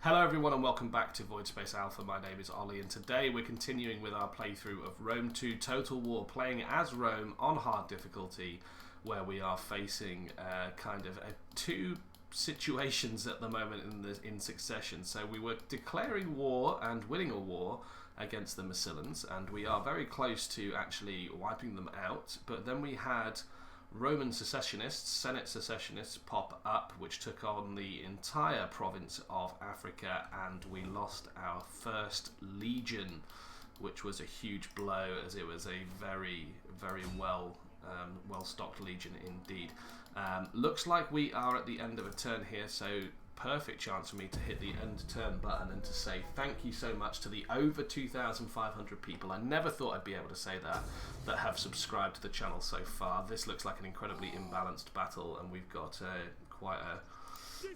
Hello everyone and welcome back to Voidspace Alpha. My name is Ollie and today we're continuing with our playthrough of Rome 2 Total War, playing as Rome on hard difficulty, where we are facing two situations at the moment in succession. So we were declaring war and winning a war against the Massilians, and we are very close to actually wiping them out, but then we had Roman secessionists, Senate secessionists pop up, which took on the entire province of Africa, and we lost our first legion, which was a huge blow, as it was a very, very well-stocked legion indeed. Looks like we are at the end of a turn here, so perfect chance for me to hit the end turn button and to say thank you so much to the over 2,500 people. I never thought I'd be able to say that have subscribed to the channel so far. This looks like an incredibly imbalanced battle, and we've got quite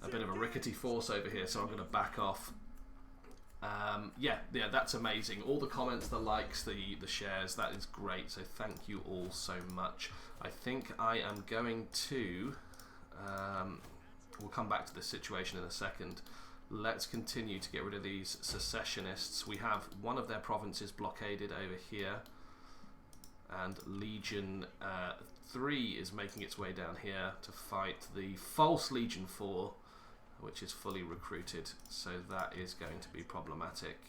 a bit of a rickety force over here, so I'm going to back off. Yeah, that's amazing. All the comments, the likes, the shares, that is great, so thank you all so much. I think I am going to we'll come back to this situation in a second. Let's continue to get rid of these secessionists. We have one of their provinces blockaded over here, and Legion 3 is making its way down here to fight the false Legion 4, which is fully recruited, so that is going to be problematic,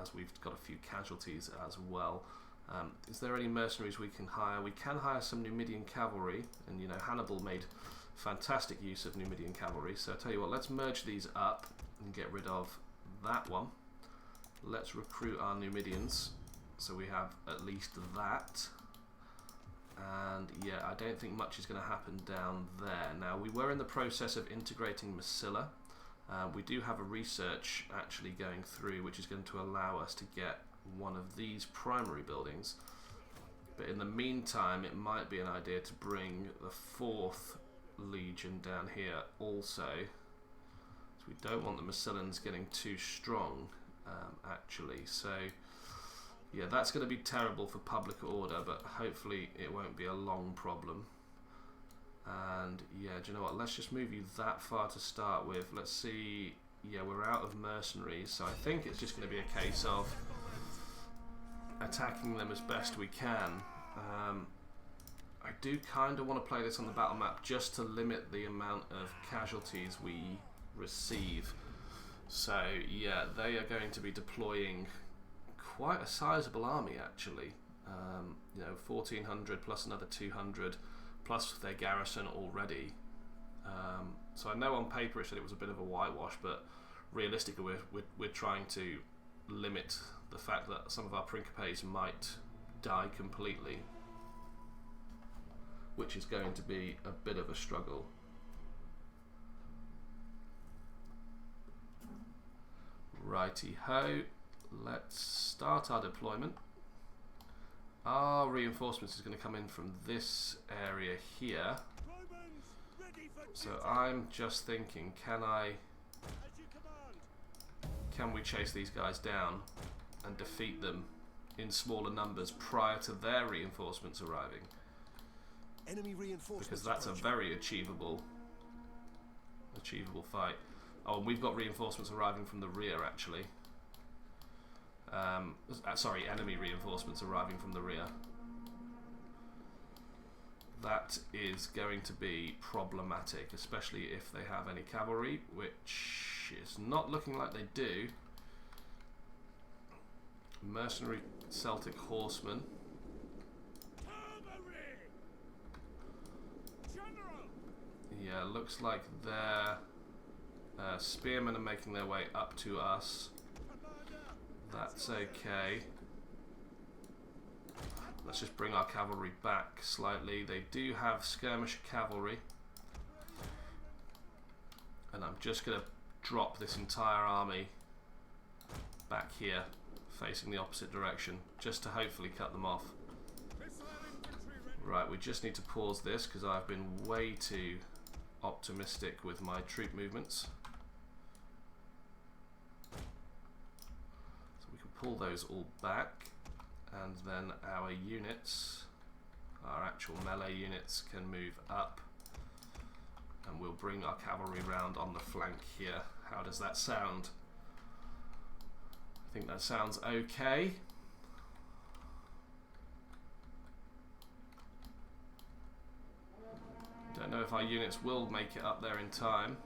as we've got a few casualties as well. Is there any mercenaries we can hire? We can hire some Numidian cavalry, and you know, Hannibal made fantastic use of Numidian cavalry, so I tell you what, let's merge these up and get rid of that one. Let's recruit our Numidians, so we have at least that. And yeah, I don't think much is going to happen down there. Now, we were in the process of integrating Massila. We do have a research actually going through, which is going to allow us to get one of these primary buildings. But in the meantime, it might be an idea to bring the 4th Legion down here also. So we don't want the Massilians getting too strong, actually. So yeah, that's going to be terrible for public order, but hopefully it won't be a long problem. And yeah, do you know what? Let's just move you that far to start with. Let's see. Yeah, we're out of mercenaries, so I think it's just going to be a case of attacking them as best we can. I do kind of want to play this on the battle map just to limit the amount of casualties we receive. So yeah, they are going to be deploying quite a sizable army actually. You know, 1,400 plus another 200 plus their garrison already. So I know on paper it said it was a bit of a whitewash, but realistically we're trying to limit the fact that some of our Principes might die completely, which is going to be a bit of a struggle. Righty ho, let's start our deployment. Our reinforcements is going to come in from this area here. So I'm just thinking, can we chase these guys down and defeat them in smaller numbers prior to their reinforcements arriving? Enemy reinforcements, because that's a very achievable fight. Oh, and we've got reinforcements arriving from the rear actually. Sorry, enemy reinforcements arriving from the rear. That is going to be problematic, especially if they have any cavalry, which is not looking like they do. Mercenary Celtic horsemen. Yeah, looks like their spearmen are making their way up to us. That's okay. Let's just bring our cavalry back slightly. They do have skirmisher cavalry. And I'm just going to drop this entire army back here, facing the opposite direction, just to hopefully cut them off. Right, we just need to pause this because I've been way too optimistic with my troop movements. So we can pull those all back, and then our units, our actual melee units, can move up, and we'll bring our cavalry round on the flank here. How does that sound? think that sounds okay. Don't know if our units will make it up there in time.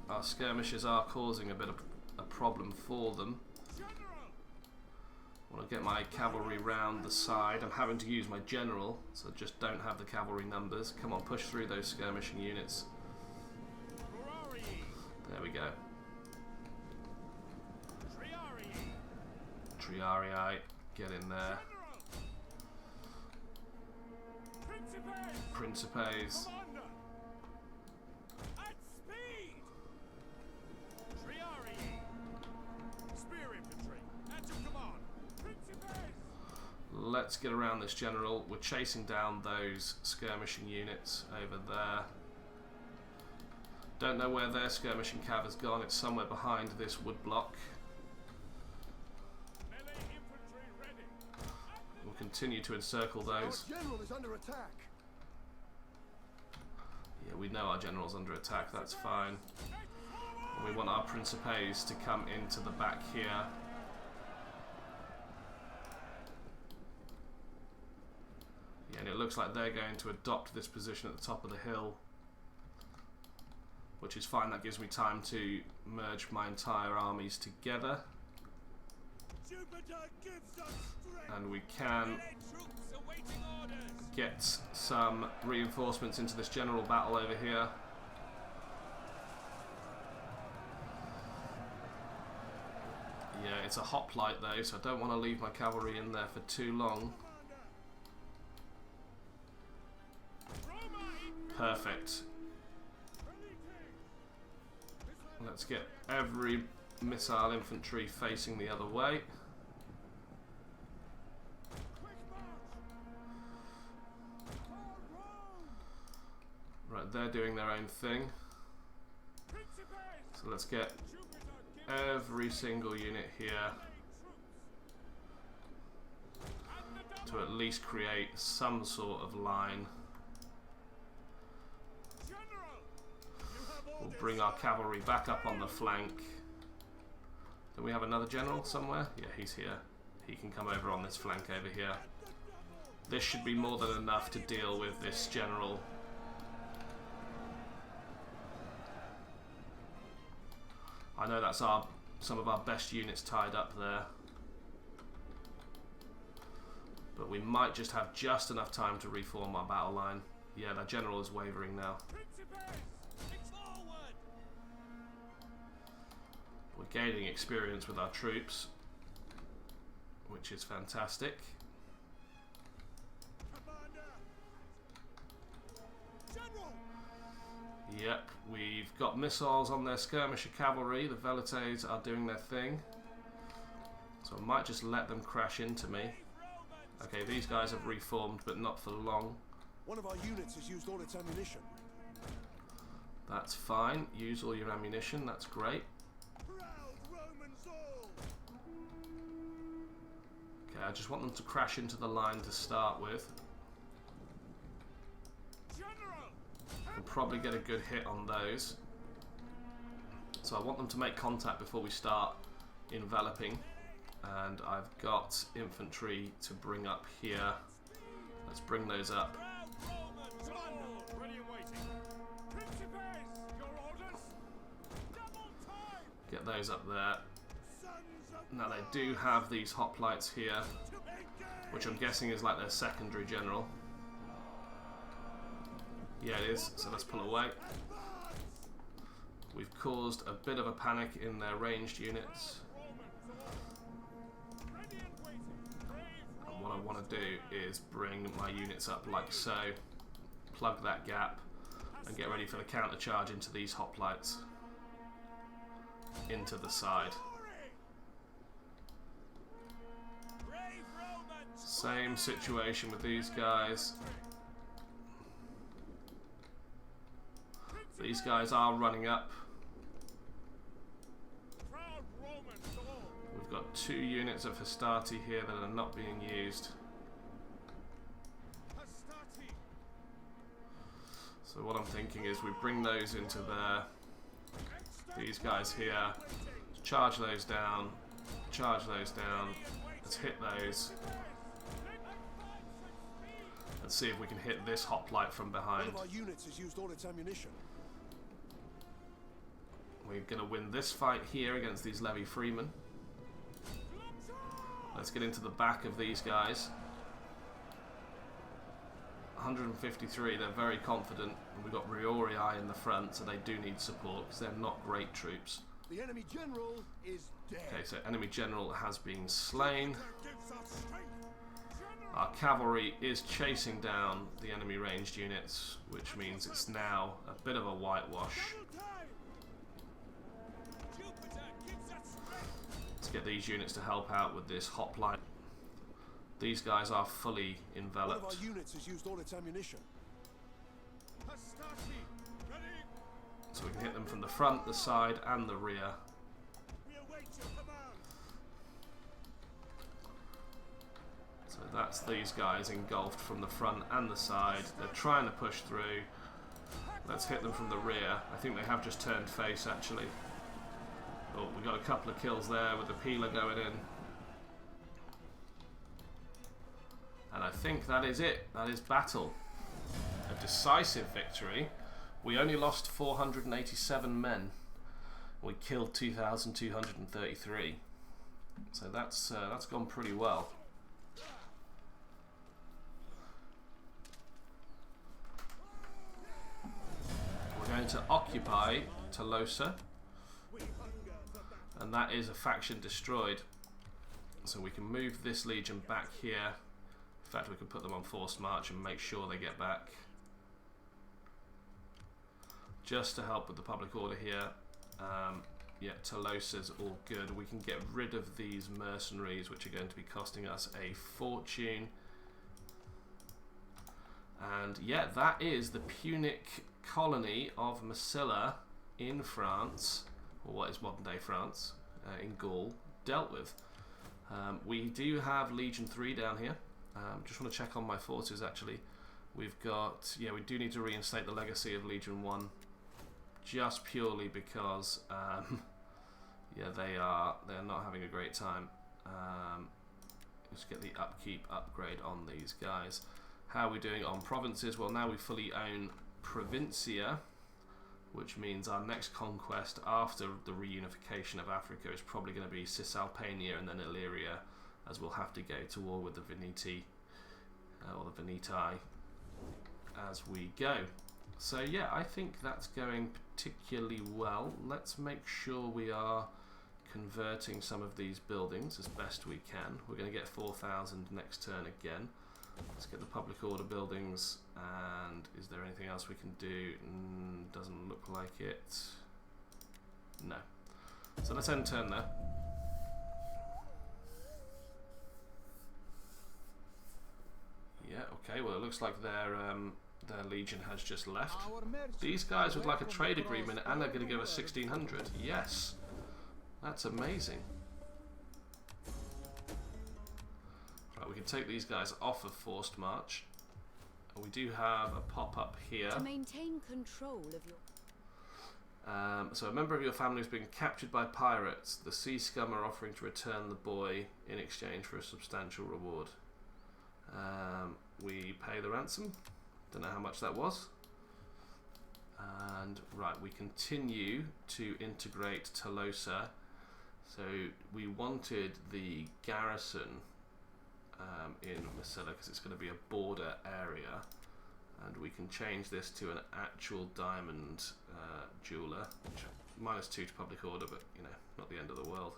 Our skirmishers are causing a bit of a problem for them. I want to get my cavalry round the side. I'm having to use my general, so I just don't have the cavalry numbers. Come on, push through those skirmishing units. There we go. Triarii, get in there. Principes. Let's get around this general. We're chasing down those skirmishing units over there. Don't know where their skirmishing cav has gone. It's somewhere behind this wood block. We'll continue to encircle those. Our general is under attack. Yeah, we know our general's under attack. That's fine. And we want our principes to come into the back here. Yeah, and it looks like they're going to adopt this position at the top of the hill, which is fine. That gives me time to merge my entire armies together. And we can get some reinforcements into this general battle over here. Yeah, it's a hoplite though, so I don't want to leave my cavalry in there for too long. Perfect. Let's get every missile infantry facing the other way. Right, they're doing their own thing. So let's get every single unit here to at least create some sort of line. We'll bring our cavalry back up on the flank. Do we have another general somewhere? Yeah, he's here. He can come over on this flank over here. This should be more than enough to deal with this general. I know that's some of our best units tied up there. But we might just have just enough time to reform our battle line. Yeah, that general is wavering now. We're gaining experience with our troops, which is fantastic. Yep, we've got missiles on their skirmisher cavalry. The Velites are doing their thing. So I might just let them crash into me. Okay, these guys have reformed, but not for long. One of our units has used all its ammunition. That's fine. Use all your ammunition. That's great. Okay, I just want them to crash into the line to start with. We'll probably get a good hit on those. So I want them to make contact before we start enveloping. And I've got infantry to bring up here. Let's bring those up. Get those up there. Now they do have these hoplites here, which I'm guessing is like their secondary general. Yeah, it is, so let's pull away. We've caused a bit of a panic in their ranged units. And what I want to do is bring my units up like so, plug that gap, and get ready for the counter charge into these hoplites. Into the side. Same situation with these guys. These guys are running up. We've got 2 units of Hastati here that are not being used. So what I'm thinking is we bring those into there. These guys here Charge those down. Charge those down. Let's hit those. Let's see if we can hit this hoplite from behind. One of our units has used all its ammunition. We're going to win this fight here against these levy freemen. Let's get into the back of these guys. 153, they're very confident. And we've got REUNITIng in the front, so they do need support because they're not great troops. The enemy general is dead. Okay, so enemy general has been slain. Our cavalry is chasing down the enemy ranged units, which means it's now a bit of a whitewash. Let's get these units to help out with this hoplite. These guys are fully enveloped. One of our units has used all its ammunition. So we can hit them from the front, the side, and the rear. So that's these guys engulfed from the front and the side. They're trying to push through. Let's hit them from the rear. I think they have just turned face, actually. Oh, we got a couple of kills there with the peeler going in. And I think that is it. That is battle. A decisive victory. We only lost 487 men. We killed 2,233. So that's gone pretty well. We're going to occupy Tolosa, and that is a faction destroyed. So we can move this legion back here. In fact, we can put them on forced march and make sure they get back. Just to help with the public order here. Yeah, Tolosa's all good. We can get rid of these mercenaries, which are going to be costing us a fortune. And yeah, that is the Punic colony of Massila in France, or what is modern day France, in Gaul, dealt with. We do have Legion 3 down here. Just want to check on my forces actually. We've got, yeah, we do need to reinstate the legacy of Legion 1. Just purely because, yeah, they're not having a great time. Let's get the upkeep upgrade on these guys. How are we doing on provinces? Well, now we fully own Provincia, which means our next conquest after the reunification of Africa is probably going to be Cisalpania and then Illyria, as we'll have to go to war with the Veneti, or the Veneti, as we go. So yeah, I think that's going particularly well. Let's make sure we are converting some of these buildings as best we can. We're going to get 4,000 next turn again. Let's get the public order buildings, and is there anything else we can do? Doesn't look like it. No. So let's end turn there. Yeah, okay, well it looks like their legion has just left. These guys would like a trade agreement and they're going to give us 1,600. Yes. That's amazing. Right, we can take these guys off of forced march. And we do have a pop-up here. To maintain control of your... So a member of your family has been captured by pirates. The sea scum are offering to return the boy in exchange for a substantial reward. We pay the ransom. Don't know how much that was. And right, we continue to integrate Tolosa. So we wanted the garrison in Massila because it's going to be a border area, and we can change this to an actual diamond jeweler, which -2 to public order, but you know, not the end of the world.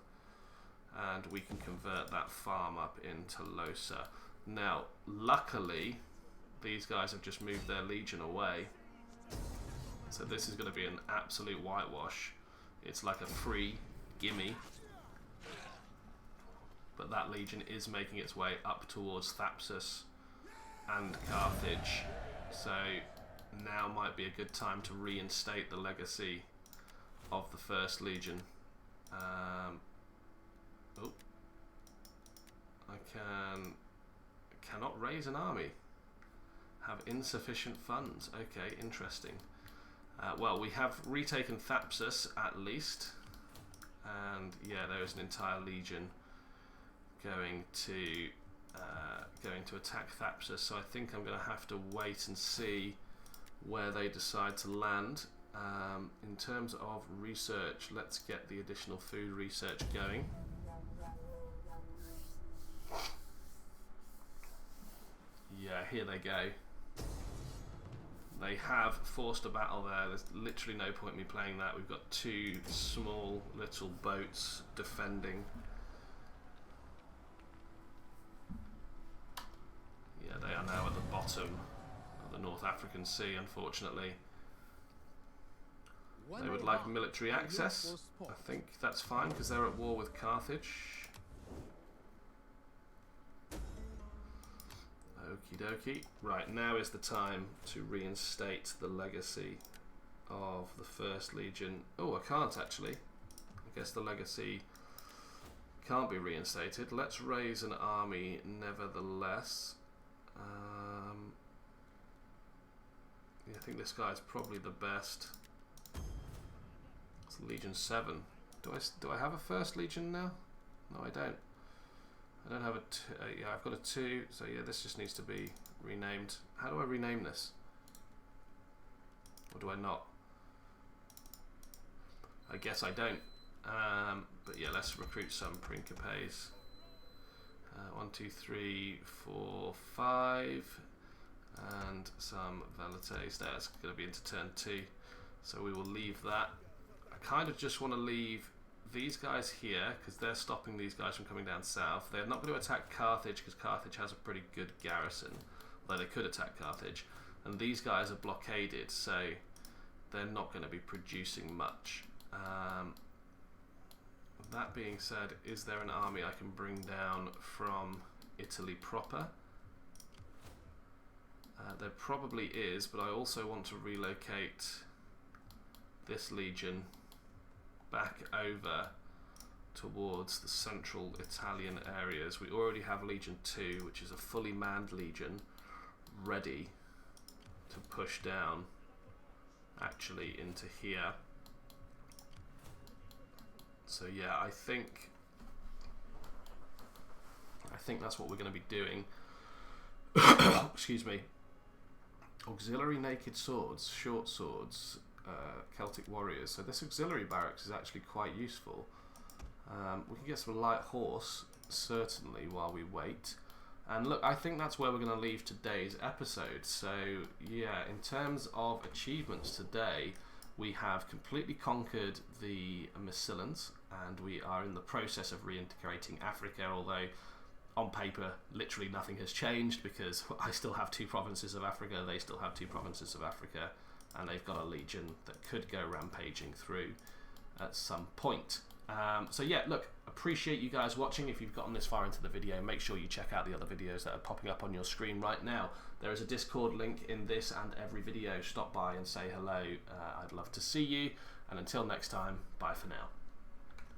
And we can convert that farm up in Tolosa. Now, luckily, these guys have just moved their legion away, so this is going to be an absolute whitewash. It's like a free gimme, but that legion is making its way up towards Thapsus and Carthage, so now might be a good time to reinstate the legacy of the First Legion. Oh, I cannot raise an army. Have insufficient funds. Okay, interesting. Well, we have retaken Thapsus at least, and yeah, there is an entire legion going to attack Thapsus. So I think I'm going to have to wait and see where they decide to land. In terms of research, let's get the additional food research going. Yeah, here they go. They have forced a battle there. There's literally no point in me playing that. We've got two small little boats defending. Yeah, they are now at the bottom of the North African Sea, unfortunately. They would like military access. I think that's fine because they're at war with Carthage. Okie dokie. Right, now is the time to reinstate the legacy of the First Legion. Oh, I can't actually. I guess the legacy can't be reinstated. Let's raise an army nevertheless. Yeah, I think this guy is probably the best. It's Legion 7. Do I have a First Legion now? No, I don't. I don't have a yeah, I've got a 2, so yeah, this just needs to be renamed. How do I rename this? Or do I not? I guess I don't. But yeah, let's recruit some Principes. 1, 2, 3, 4, 5, and some Velites. That's going to be into turn 2, so we will leave that. I kind of just want to leave these guys here because they're stopping these guys from coming down south. They're not going to attack Carthage because Carthage has a pretty good garrison, although they could attack Carthage. And these guys are blockaded, so they're not going to be producing much. That being said, is there an army I can bring down from Italy proper? There probably is, but I also want to relocate this legion back over towards the central Italian areas. We already have Legion 2, which is a fully manned legion, ready to push down actually into here. So yeah, I think that's what we're going to be doing. Excuse me. Auxiliary naked swords, short swords, Celtic warriors. So this auxiliary barracks is actually quite useful. We can get some light horse certainly while we wait. And look, I think that's where we're going to leave today's episode. So yeah, in terms of achievements today, we have completely conquered the Massilians, and we are in the process of reintegrating Africa, although on paper literally nothing has changed because I still have 2 provinces of Africa, they still have 2 provinces of Africa, and they've got a legion that could go rampaging through at some point. So yeah, look, appreciate you guys watching. If you've gotten this far into the video, make sure you check out the other videos that are popping up on your screen right now. There is a Discord link in this and every video. Stop by and say hello. I'd love to see you, and until next time, bye for now.